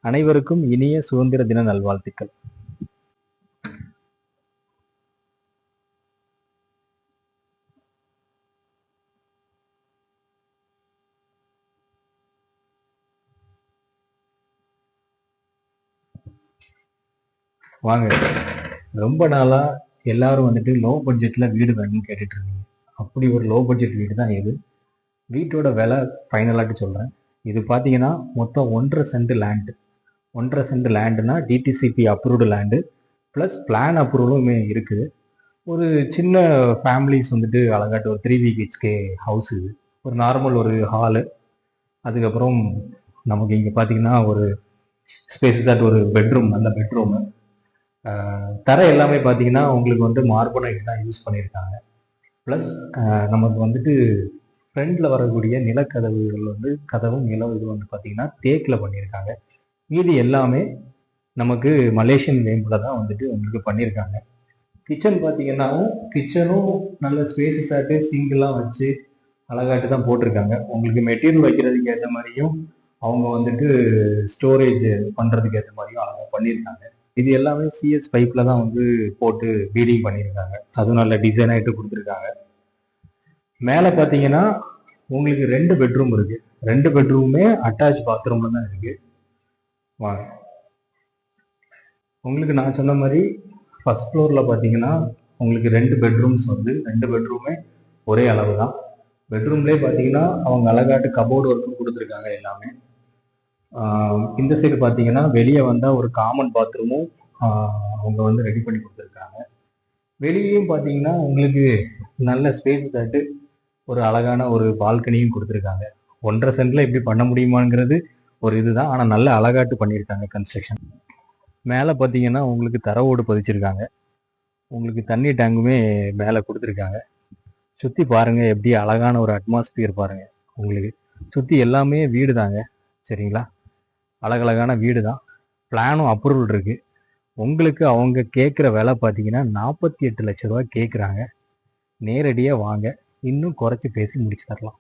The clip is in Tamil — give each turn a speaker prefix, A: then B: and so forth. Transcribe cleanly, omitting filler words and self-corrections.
A: அனைவருக்கும் இனிய சுதந்திர தின நல்வாழ்த்துக்கள். வாங்க, ரொம்ப நாளா எல்லாரும் வந்துட்டு லோ பட்ஜெட்ல வீடு வேணும்னு கேட்டுட்டு இருந்தீங்க. அப்படி ஒரு லோ பட்ஜெட் வீடு தான் இது. வீட்டோட விலை ஃபைனலாட்டு சொல்றேன். இது பார்த்தீங்கன்னா மொத்தம் 1.5 சென்ட் லேண்டு. 1.5 சென்ட் லேண்டுனா DTCP approved land plus plan அப்ரூவலும் இருக்குது. ஒரு சின்ன ஃபேமிலிஸ் வந்துட்டு அழகாட்டு ஒரு 3 பிஹெச்கே ஹவுஸ் இது. ஒரு நார்மல் ஒரு ஹாலு, அதுக்கப்புறம் நமக்கு இங்கே பார்த்தீங்கன்னா ஒரு ஸ்பேஸஸாட்டு ஒரு பெட்ரூம், நல்ல பெட்ரூமு. தரை எல்லாமே பார்த்தீங்கன்னா உங்களுக்கு வந்து மார்பனைட் தான் யூஸ் பண்ணியிருக்காங்க. ப்ளஸ் நமக்கு வந்துட்டு ஃப்ரண்டில் வரக்கூடிய நிலக்கதவுகள் வந்து கதவும் நிலம் இது வந்து பார்த்தீங்கன்னா தேக்கில் பண்ணியிருக்காங்க. மீதி எல்லாமே நமக்கு மலேசியன் வேம்பில் தான் வந்துட்டு உங்களுக்கு பண்ணியிருக்காங்க. கிச்சன் பார்த்தீங்கன்னாவும் கிச்சனும் நல்ல ஸ்பேஸஸாட்டு சிங்கெல்லாம் வச்சு அழகாட்டு தான் போட்டிருக்காங்க. உங்களுக்கு மெட்டீரியல் வைக்கிறதுக்கு ஏற்ற மாதிரியும் அவங்க வந்துட்டு ஸ்டோரேஜ் பண்ணுறதுக்கு ஏற்ற மாதிரியும் அழகாக பண்ணியிருக்காங்க. இது எல்லாமே சிஎஸ் பைப்பில் தான் வந்து போட்டு பீடிங் பண்ணியிருக்காங்க. அதுவும் நல்ல டிசைன் ஆகிட்டு கொடுத்துருக்காங்க. மேலே பார்த்தீங்கன்னா உங்களுக்கு 2 பெட்ரூம் இருக்கு. 2 பெட்ரூமே அட்டாச் பாத்ரூம்ல தான் இருக்கு. வாங்க, உங்களுக்கு நான் சொன்ன மாதிரி ஃபர்ஸ்ட் ஃப்ளோரில் பார்த்தீங்கன்னா உங்களுக்கு 2 பெட்ரூம்ஸ் வந்து 2 பெட்ரூமே ஒரே அளவு தான். பெட்ரூம்லேயே பார்த்தீங்கன்னா அவங்க அழகாட்டு கபோர்டு ஒர்க்கும் கொடுத்துருக்காங்க எல்லாமே. இந்த சைடு பார்த்தீங்கன்னா வெளியே வந்தால் ஒரு காமன் பாத்ரூமும் அவங்க வந்து ரெடி பண்ணி கொடுத்துருக்காங்க. வெளியேயும் பார்த்தீங்கன்னா உங்களுக்கு நல்ல ஸ்பேஸ் ஆட்டு ஒரு அழகான ஒரு பால்கனியும் கொடுத்துருக்காங்க. 1.5 சென்ட்ல எப்படி பண்ண முடியுமாங்கிறது ஒரு இதுதான். ஆனால் நல்ல அழகாட்டு பண்ணியிருக்காங்க கன்ஸ்ட்ரக்ஷன். மேலே பார்த்தீங்கன்னா உங்களுக்கு தர ஓடு பதிச்சிருக்காங்க. உங்களுக்கு தண்ணி டேங்குமே மேலே கொடுத்துருக்காங்க. சுற்றி பாருங்கள், எப்படி அழகான ஒரு அட்மாஸ்பியர் பாருங்கள். உங்களுக்கு சுற்றி எல்லாமே வீடு தாங்க, சரிங்களா? அழகழகான வீடு தான். பிளானும் அப்ரூவல் இருக்குது. உங்களுக்கு அவங்க கேட்குற விலை பார்த்தீங்கன்னா 48 லட்ச ரூபா கேட்குறாங்க. நேரடியாக வாங்க, இன்னும் குறைச்சி பேசி முடிச்சு தரலாம்.